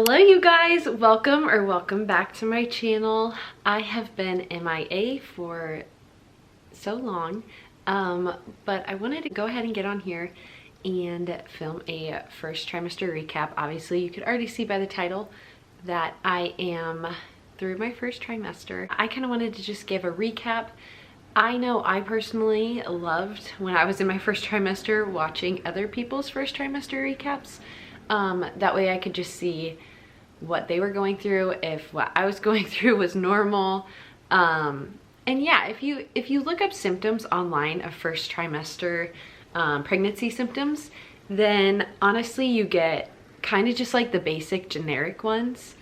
Hello you guys, welcome back to my channel. I have been MIA for so long, but I wanted to go ahead and get on here and film a first trimester recap. Obviously you could already see by the title that I am through my first trimester. I kind of wanted to just give a recap. I know I personally loved when I was in my first trimester watching other people's first trimester recaps. That way I could just see what they were going through, if what I was going through was normal. And yeah, if you look up symptoms online of first trimester pregnancy symptoms, then honestly you get kind of just like the basic generic ones.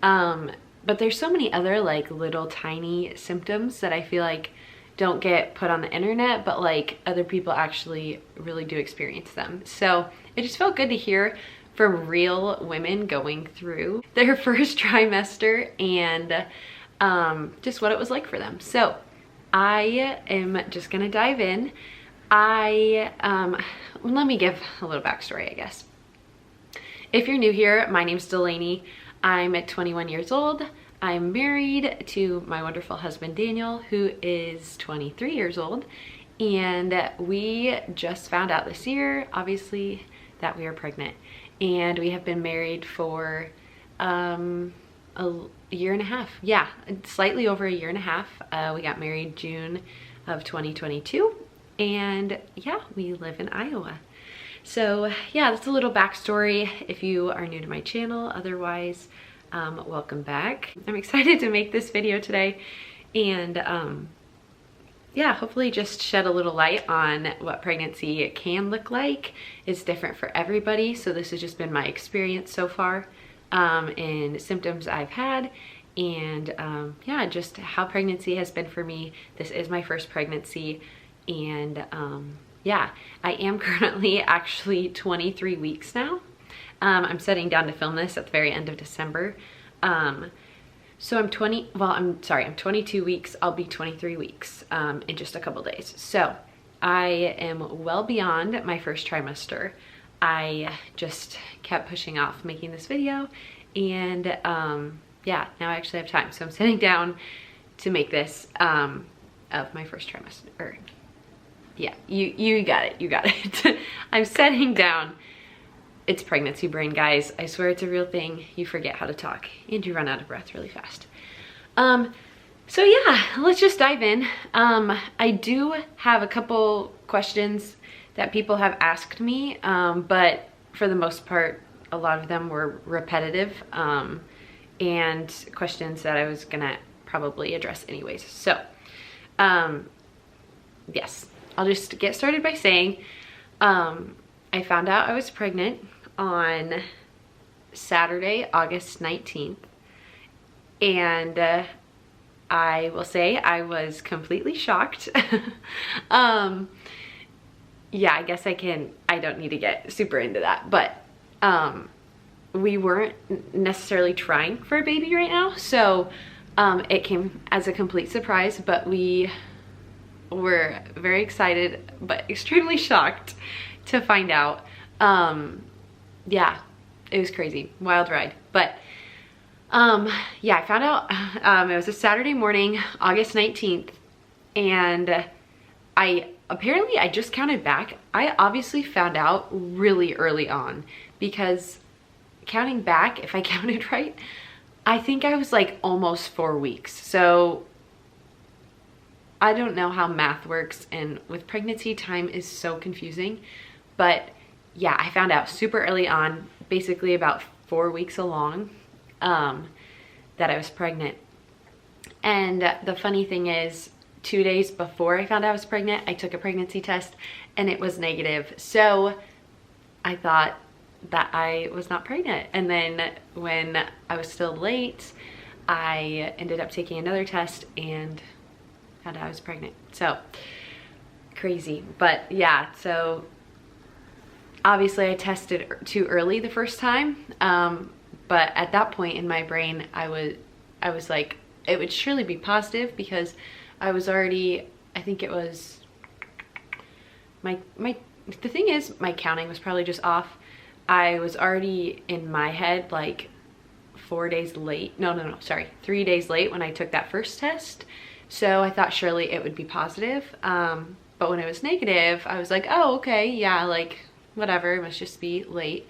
But there's so many other like little tiny symptoms that I feel like don't get put on the internet, but like other people actually really do experience them. So it just felt good to hear from real women going through their first trimester and just what it was like for them. So I am just gonna dive in. Let me give a little backstory, I guess. If you're new here, my name's Delaney. I'm 21 years old. I'm married to my wonderful husband, Daniel, who is 23 years old. And we just found out this year, obviously, that we are pregnant. And we have been married for a year and a half. Yeah, slightly over a year and a half. We got married June of 2022. And yeah, we live in Iowa. So yeah, that's a little backstory if you are new to my channel. Otherwise, welcome back. I'm excited to make this video today and yeah, hopefully just shed a little light on what pregnancy can look like. It's different for everybody, so this has just been my experience so far and symptoms I've had, and yeah, just how pregnancy has been for me. This is my first pregnancy, and yeah, I am currently actually 23 weeks now. I'm setting down to film this at the very end of December. So I'm 22 weeks. I'll be 23 weeks in just a couple days. So I am well beyond my first trimester. I just kept pushing off making this video, and yeah, now I actually have time. So I'm sitting down to make this of my first trimester. Yeah, you got it. I'm setting down. It's pregnancy brain, guys. I swear it's a real thing. You forget how to talk and you run out of breath really fast. So yeah, let's just dive in. I do have a couple questions that people have asked me, but for the most part, a lot of them were repetitive and questions that I was gonna probably address anyways. So yes, I'll just get started by saying I found out I was pregnant on Saturday, August 19th. And I will say I was completely shocked. Yeah, I guess I don't need to get super into that, but we weren't necessarily trying for a baby right now. So it came as a complete surprise, but we were very excited, but extremely shocked to find out. Yeah, it was crazy, wild ride. But yeah, I found out it was a Saturday morning, August 19th, and I just counted back. I obviously found out really early on, because counting back, if I counted right, I think I was like almost 4 weeks. So I don't know how math works, and with pregnancy, time is so confusing. But yeah, I found out super early on, basically about 4 weeks along, that I was pregnant. And the funny thing is, 2 days before I found out I was pregnant, I took a pregnancy test and it was negative. So I thought that I was not pregnant. And then when I was still late, I ended up taking another test and found out I was pregnant. So crazy. But yeah, so obviously I tested too early the first time, but at that point in my brain, I was like, it would surely be positive, because I was already, I think it was, the thing is, my counting was probably just off. I was already in my head like 4 days late. No, sorry, 3 days late when I took that first test. So I thought surely it would be positive. But when it was negative, I was like, oh, okay, yeah, like whatever, it must just be late.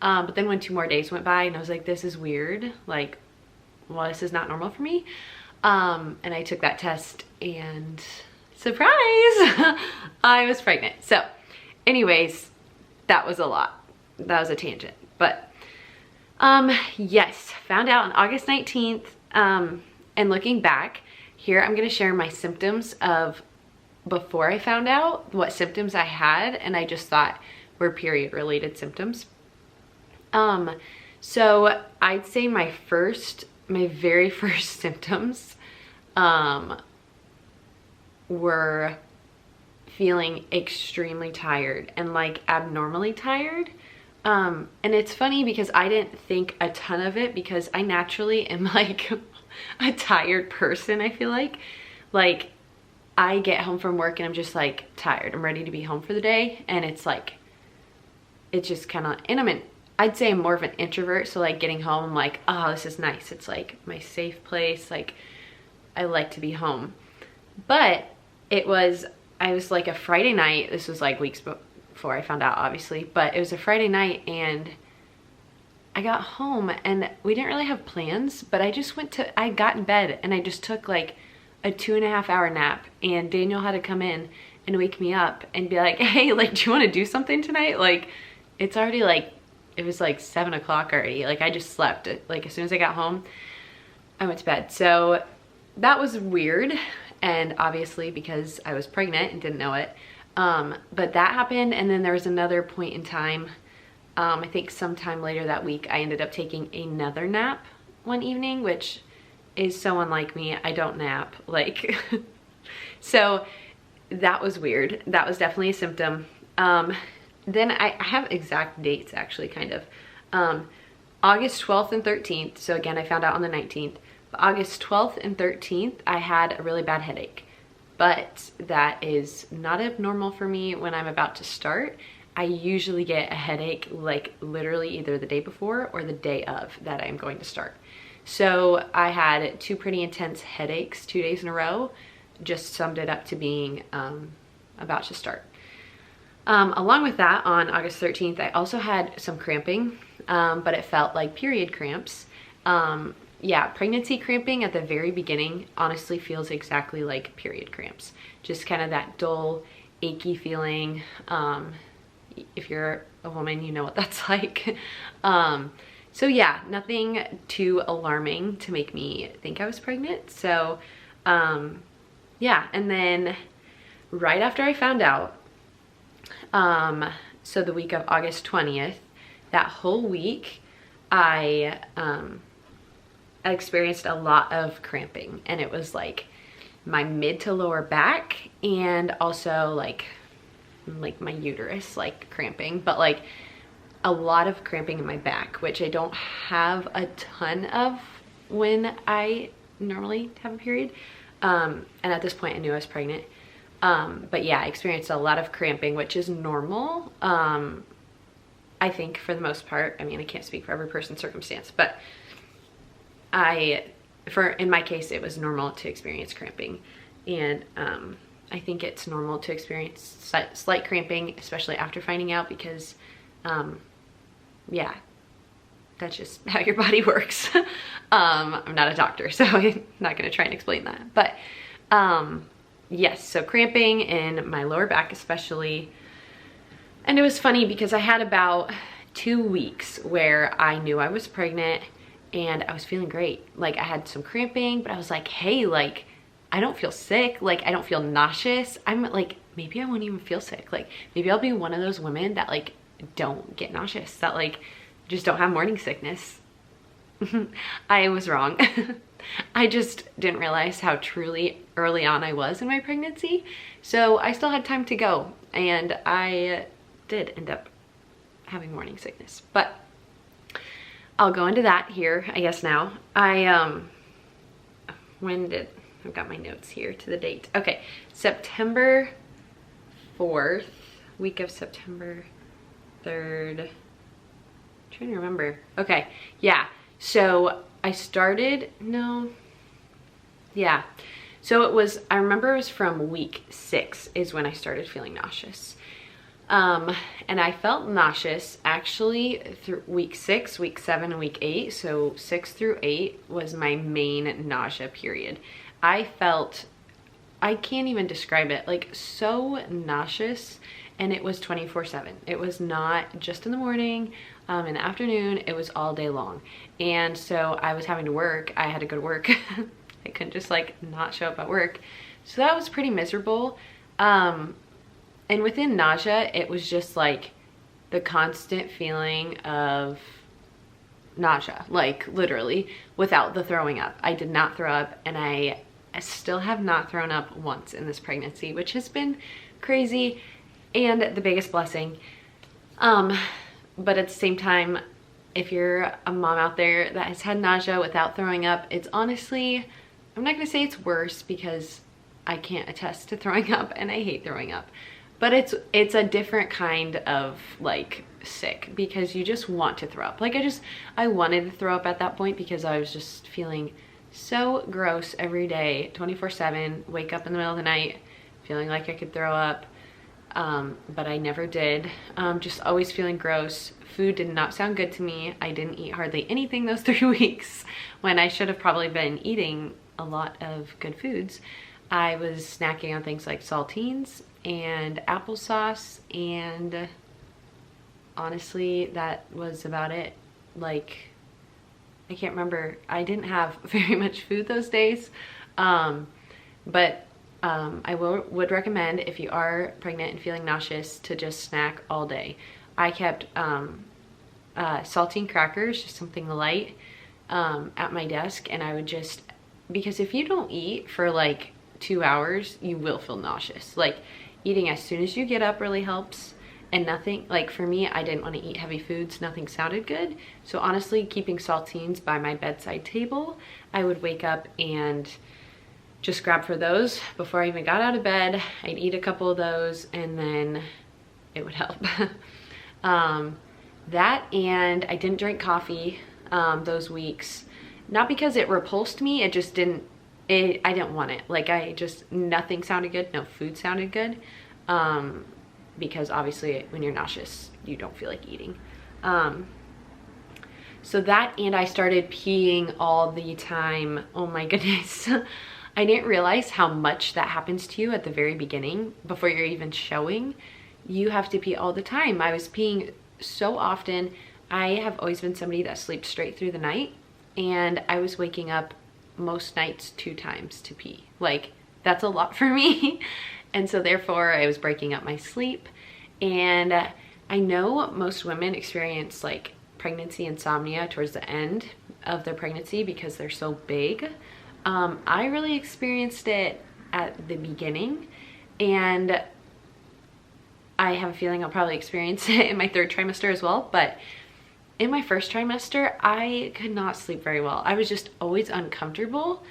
But then when 2 more days went by and I was like, this is weird. Like, well, this is not normal for me. And I took that test and surprise, I was pregnant. So anyways, that was a lot. That was a tangent. But yes, found out on August 19th. And looking back here, I'm going to share my symptoms of before I found out, what symptoms I had, and I just thought were period related symptoms. So I'd say my very first symptoms were feeling extremely tired and like abnormally tired. And it's funny because I didn't think a ton of it because I naturally am like a tired person. I feel like I get home from work and I'm just like tired. I'm ready to be home for the day. And it's like, it's just kind of, and I'd say I'm more of an introvert. So like getting home, I'm like, oh, this is nice. It's like my safe place. Like I like to be home. But I was like a Friday night. This was like weeks before I found out, obviously, but it was a Friday night and I got home and we didn't really have plans, but I got in bed and I just took like a 2.5 hour nap, and Daniel had to come in and wake me up and be like, hey, like, do you want to do something tonight? Like, it's already like, it was like 7 o'clock already. Like I just slept. Like as soon as I got home, I went to bed. So that was weird. And obviously because I was pregnant and didn't know it. But that happened. And then there was another point in time, I think sometime later that week, I ended up taking another nap one evening, which is so unlike me. I don't nap, like, so that was weird. That was definitely a symptom. Then I have exact dates actually, kind of. August 12th and 13th. So again, I found out on the 19th. But August 12th and 13th, I had a really bad headache. But that is not abnormal for me when I'm about to start. I usually get a headache like literally either the day before or the day of that I'm going to start. So I had 2 pretty intense headaches 2 days in a row, just summed it up to being about to start. Along with that, on August 13th, I also had some cramping, but it felt like period cramps. Yeah, pregnancy cramping at the very beginning honestly feels exactly like period cramps. Just kind of that dull, achy feeling. If you're a woman, you know what that's like. So yeah, nothing too alarming to make me think I was pregnant. So yeah, and then right after I found out, so the week of August 20th, that whole week, I experienced a lot of cramping, and it was like my mid to lower back and also like my uterus, like cramping, but like a lot of cramping in my back, which I don't have a ton of when I normally have a period. And at this point I knew I was pregnant. But yeah, I experienced a lot of cramping, which is normal. I think for the most part. I mean, I can't speak for every person's circumstance, but in my case, it was normal to experience cramping. And I think it's normal to experience slight cramping, especially after finding out, because yeah, that's just how your body works. I'm not a doctor, so I'm not gonna try and explain that. But yes, so cramping in my lower back especially. And it was funny because I had about 2 weeks where I knew I was pregnant and I was feeling great. Like I had some cramping, but I was like, hey, like I don't feel sick. Like I don't feel nauseous. I'm like, maybe I won't even feel sick. Like maybe I'll be one of those women that like don't get nauseous, that like just don't have morning sickness. I was wrong. I just didn't realize how truly early on I was in my pregnancy. So I still had time to go, and I did end up having morning sickness, but I'll go into that here, I guess now. I've got my notes here to the date. Okay, September 4th, week of September 3rd. I'm trying to remember. Okay, yeah, So I started, no, yeah. So it was, I remember it was from week 6 is when I started feeling nauseous. And I felt nauseous actually through week 6, week 7, and week 8. So 6 through 8 was my main nausea period. I felt, I can't even describe it, like so nauseous, and it was 24/7. It was not just in the morning, in the afternoon, it was all day long. And so I was having to work, I had to go to work. I couldn't just like not show up at work. So that was pretty miserable. And within nausea, it was just like the constant feeling of nausea, like literally without the throwing up. I did not throw up, and I still have not thrown up once in this pregnancy, which has been crazy and the biggest blessing. But at the same time, if you're a mom out there that has had nausea without throwing up, it's honestly, I'm not gonna say it's worse because I can't attest to throwing up and I hate throwing up. But it's a different kind of like sick, because you just want to throw up. Like I wanted to throw up at that point because I was just feeling so gross every day, 24/7, wake up in the middle of the night feeling like I could throw up. But I never did. Just always feeling gross. Food did not sound good to me. I didn't eat hardly anything those 3 weeks when I should have probably been eating a lot of good foods. I was snacking on things like saltines and applesauce, and honestly that was about it. Like, I can't remember. I didn't have very much food those days. But I would recommend, if you are pregnant and feeling nauseous, to just snack all day. I kept saltine crackers, just something light, at my desk, and I would just, because if you don't eat for like 2 hours, you will feel nauseous. Like, eating as soon as you get up really helps. And nothing, like for me, I didn't want to eat heavy foods. Nothing sounded good. So honestly, keeping saltines by my bedside table, I would wake up and just grab for those before I even got out of bed. I'd eat a couple of those and then it would help. That, and I didn't drink coffee those weeks. Not because it repulsed me, it just didn't, I didn't want it. Like, nothing sounded good, no food sounded good. Because obviously when you're nauseous, you don't feel like eating. So that, and I started peeing all the time. Oh my goodness. I didn't realize how much that happens to you at the very beginning, before you're even showing. You have to pee all the time. I was peeing so often. I have always been somebody that sleeps straight through the night, and I was waking up most nights 2 times to pee. Like, that's a lot for me. And so therefore I was breaking up my sleep. And I know most women experience like pregnancy insomnia towards the end of their pregnancy because they're so big. I really experienced it at the beginning, and I have a feeling I'll probably experience it in my 3rd trimester as well. But in my 1st trimester, I could not sleep very well. I was just always uncomfortable.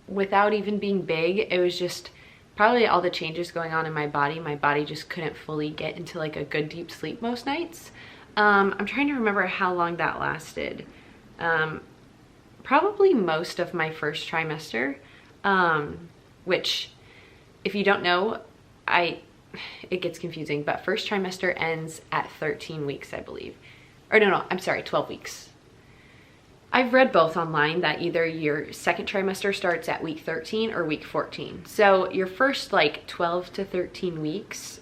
Without even being big, it was just probably all the changes going on in my body. My body just couldn't fully get into like a good deep sleep most nights. I'm trying to remember how long that lasted. Probably most of my 1st trimester, which, if you don't know, it gets confusing, but 1st trimester ends at 13 weeks, I believe. Or no, I'm sorry, 12 weeks. I've read both online, that either your 2nd trimester starts at week 13 or week 14. So your first like 12 to 13 weeks,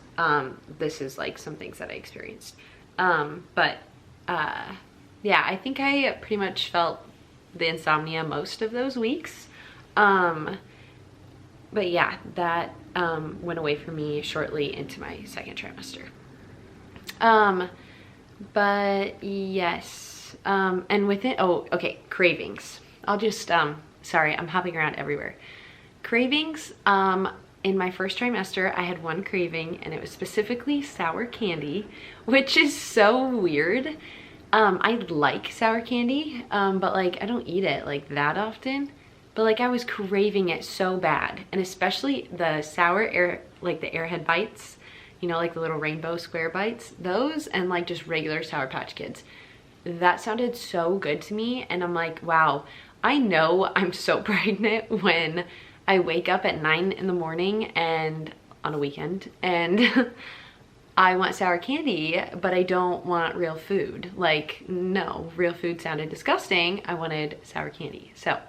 this is like some things that I experienced. Yeah, I think I pretty much felt the insomnia most of those weeks. But yeah, that went away for me shortly into my 2nd trimester. But yes, and with it, oh, okay, cravings. I'll just, sorry, I'm hopping around everywhere. Cravings, in my 1st trimester, I had one craving, and it was specifically sour candy, which is so weird. I like sour candy, but like, I don't eat it like that often, but like I was craving it so bad. And especially the sour like the Airhead bites, you know, like the little rainbow square bites, those, and like just regular Sour Patch Kids. that sounded so good to me. And I'm like, wow, I know I'm so pregnant when I wake up at 9 in the morning and on a weekend and I want sour candy, but I don't want real food. Like, no, real food sounded disgusting. I wanted sour candy. So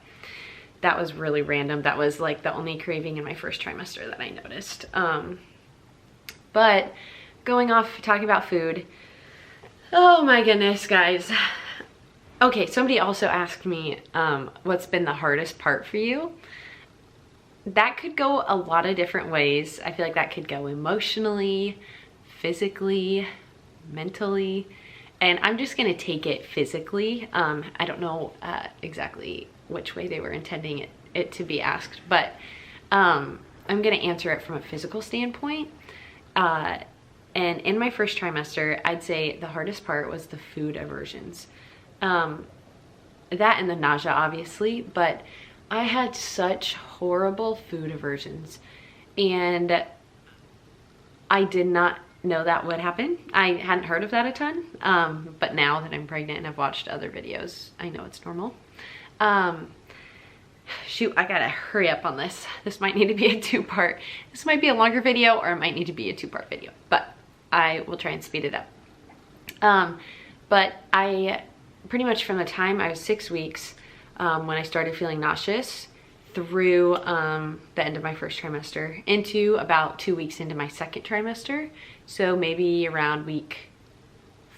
that was really random. That was like the only craving in my first trimester that I noticed. But going off talking about food, oh my goodness, guys. Okay, somebody also asked me, what's been the hardest part for you? That could go a lot of different ways. I feel like that could go emotionally, physically, mentally, and I'm just gonna take it physically. I don't know exactly which way they were intending it to be asked, but I'm gonna answer it from a physical standpoint. And in my first trimester, I'd say the hardest part was the food aversions. That and the nausea, obviously, but I had such horrible food aversions, and I did not know that would happen. I hadn't heard of that a ton, but now that I'm pregnant and I've watched other videos, I know it's normal. Shoot, I gotta hurry up on this. This might need to be a two-part. This might be a longer video, or it might need to be a two-part video, but I will try and speed it up. But I pretty much from the time I was 6 weeks, when I started feeling nauseous, through the end of my first trimester into about 2 weeks into my second trimester. So maybe around week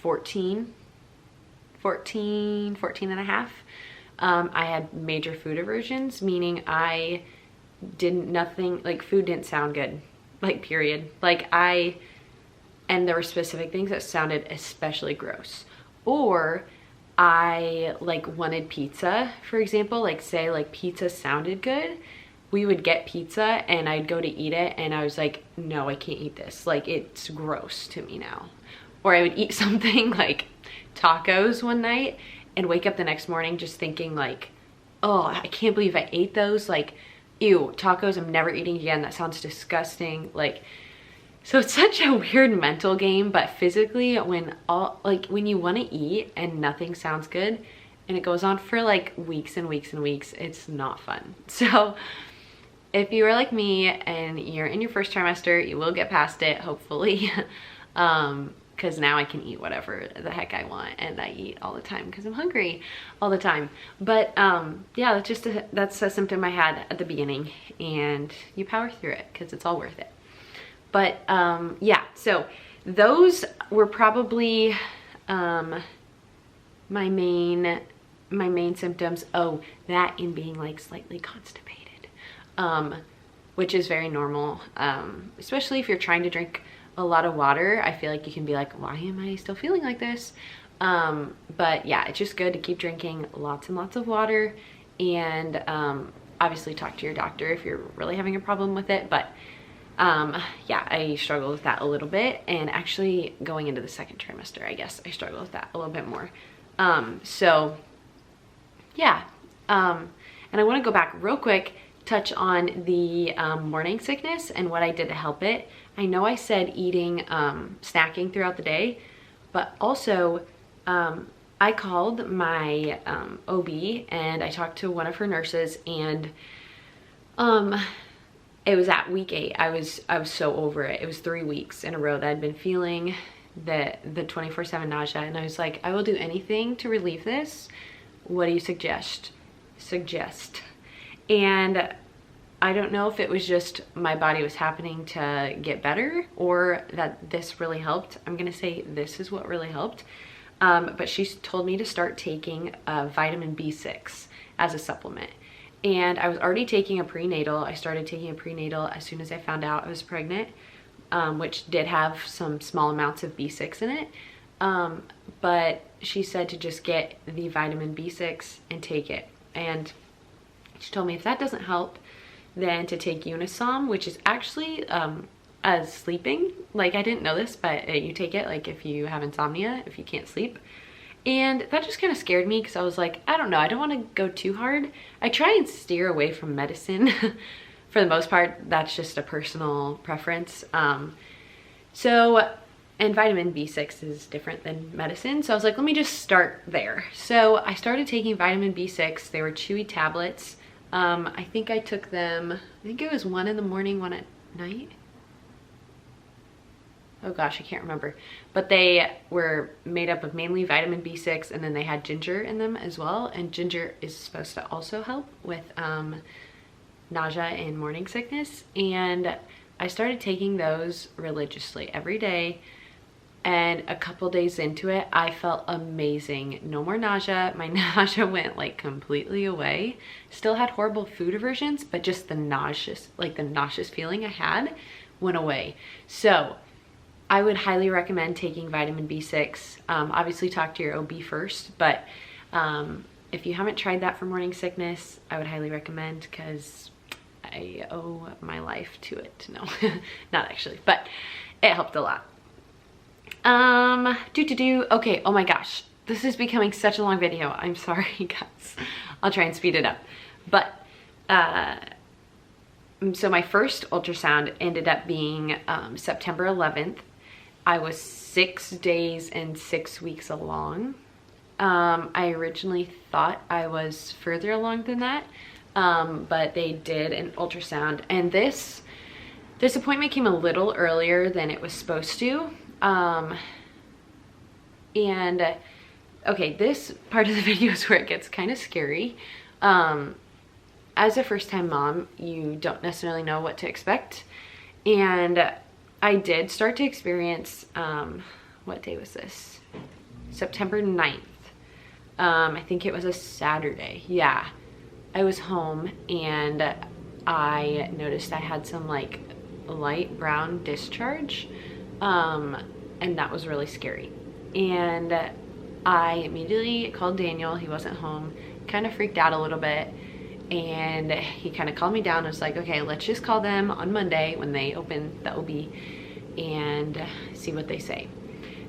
14 and a half, I had major food aversions, meaning I didn't, nothing, like food didn't sound good, like period. Like and there were specific things that sounded especially gross. Or I like wanted pizza, for example, like say like pizza sounded good. We would get pizza and I'd go to eat it and I was like, no, I can't eat this. Like it's gross to me now. Or I would eat something like tacos one night and wake up the next morning just thinking like, oh, I can't believe I ate those. Like, ew, tacos I'm never eating again. That sounds disgusting. Like, so it's such a weird mental game, but physically when you want to eat and nothing sounds good and it goes on for like weeks and weeks and weeks, it's not fun. So if you are like me and you're in your first trimester, you will get past it, hopefully. Because now I can eat whatever the heck I want, and I eat all the time because I'm hungry all the time. But yeah, that's a symptom I had at the beginning, and you power through it because it's all worth it. But yeah, so those were probably my main symptoms. Oh, that and being like slightly constipated, which is very normal, especially if you're trying to drink a lot of water. I feel like you can be like, why am I still feeling like this? But yeah, it's just good to keep drinking lots and lots of water, and obviously talk to your doctor if you're really having a problem with it. But yeah, I struggled with that a little bit, and actually going into the second trimester, I guess I struggled with that a little bit more. So yeah, and I want to go back real quick, touch on the morning sickness and what I did to help it. I know I said eating, snacking throughout the day, but also I called my OB and I talked to one of her nurses, and it was at week 8. I was so over it. It was 3 weeks in a row that I'd been feeling the 24/7 nausea, and I was like, I will do anything to relieve this. What do you suggest? And I don't know if it was just my body was happening to get better or that this really helped. I'm gonna say this is what really helped. But she told me to start taking vitamin B6 as a supplement. And I was already taking a prenatal. I started taking a prenatal as soon as I found out I was pregnant, which did have some small amounts of B6 in it. But she said to just get the vitamin B6 and take it. And she told me if that doesn't help, then to take Unisom, which is actually as sleeping. Like, I didn't know this, but you take it like if you have insomnia, if you can't sleep. And that just kind of scared me because I was like, I don't know, I don't want to go too hard. I try and steer away from medicine for the most part. That's just a personal preference. So And vitamin B6 is different than medicine. So I was like, let me just start there. So I started taking vitamin B6. They were chewy tablets. I think I took them, I think it was one in the morning, one at night. Oh gosh, I can't remember. But they were made up of mainly vitamin B6, and then they had ginger in them as well. And ginger is supposed to also help with nausea and morning sickness. And I started taking those religiously every day. And a couple days into it, I felt amazing. No more nausea. My nausea went like completely away. Still had horrible food aversions, but just the nauseous feeling I had went away. So I would highly recommend taking vitamin B6. Obviously talk to your OB first, but if you haven't tried that for morning sickness, I would highly recommend, because I owe my life to it. No, not actually, but it helped a lot. Okay, oh my gosh, this is becoming such a long video. I'm sorry, guys. I'll try and speed it up. But so my first ultrasound ended up being September 11th. I was 6 days and 6 weeks along. I originally thought I was further along than that, but they did an ultrasound, and this appointment came a little earlier than it was supposed to. And okay, this part of the video is where it gets kind of scary. As a first-time mom, you don't necessarily know what to expect, and I did start to experience, what day was this? September 9th. I think it was a Saturday. Yeah, I was home and I noticed I had some like light brown discharge, and that was really scary. And I immediately called Daniel. He wasn't home, kind of freaked out a little bit, and he kind of calmed me down and was like, okay, let's just call them on Monday when they open the OB and see what they say.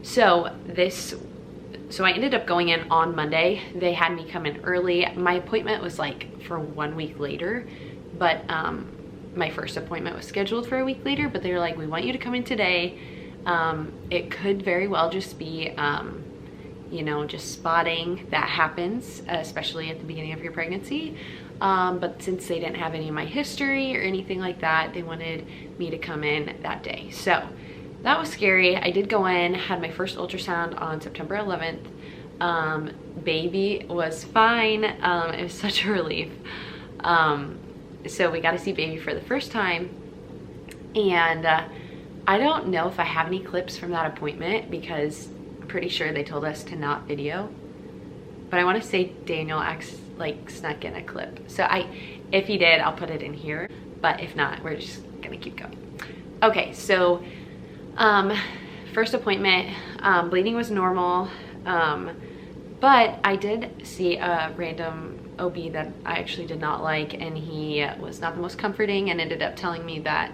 So I ended up going in on Monday. They had me come in early. My appointment was like for 1 week later, but my first appointment was scheduled for a week later, but they were like, we want you to come in today. It could very well just be, you know, just spotting that happens, especially at the beginning of your pregnancy. But since they didn't have any of my history or anything like that, they wanted me to come in that day. So that was scary. I did go in, had my first ultrasound on September 11th. Baby was fine. It was such a relief. So we got to see baby for the first time. And I don't know if I have any clips from that appointment, because I'm pretty sure they told us to not video. But I want to say Daniel snuck in a clip. So if he did, I'll put it in here. But if not, we're just gonna keep going. Okay, so first appointment, bleeding was normal. But I did see a random OB that I actually did not like, and he was not the most comforting and ended up telling me that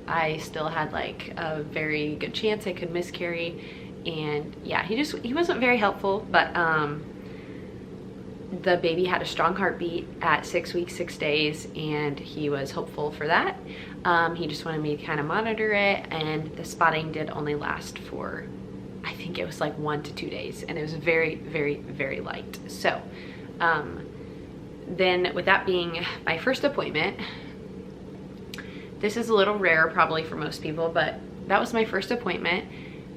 I still had like a very good chance I could miscarry. And yeah, he wasn't very helpful, but the baby had a strong heartbeat at 6 weeks, 6 days, and he was hopeful for that. He just wanted me to kind of monitor it, and the spotting did only last for, I think it was like 1 to 2 days, and it was very, very, very light. So then with that being my first appointment, this is a little rare probably for most people, but that was my first appointment.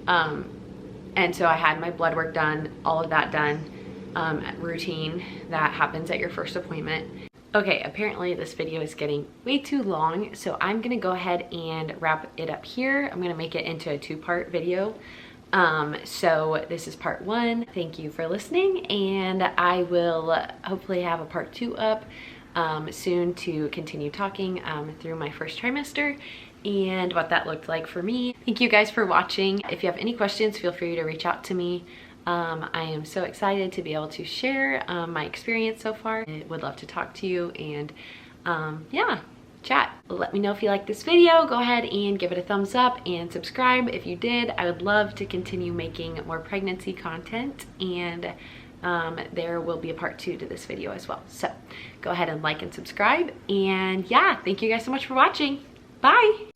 And so I had my blood work done, all of that done, routine that happens at your first appointment. Okay, apparently this video is getting way too long, so I'm gonna go ahead and wrap it up here. I'm gonna make it into a 2-part video. So this is part 1. Thank you for listening, and I will hopefully have a part 2 up soon to continue talking through my first trimester and what that looked like for me. Thank you guys for watching. If you have any questions, feel free to reach out to me. I am so excited to be able to share my experience so far. I would love to talk to you and yeah, chat. Let me know if you like this video. Go ahead and give it a thumbs up and subscribe if you did. I would love to continue making more pregnancy content, and there will be a part 2 to this video as well. So go ahead and like and subscribe, and yeah, thank you guys so much for watching. Bye.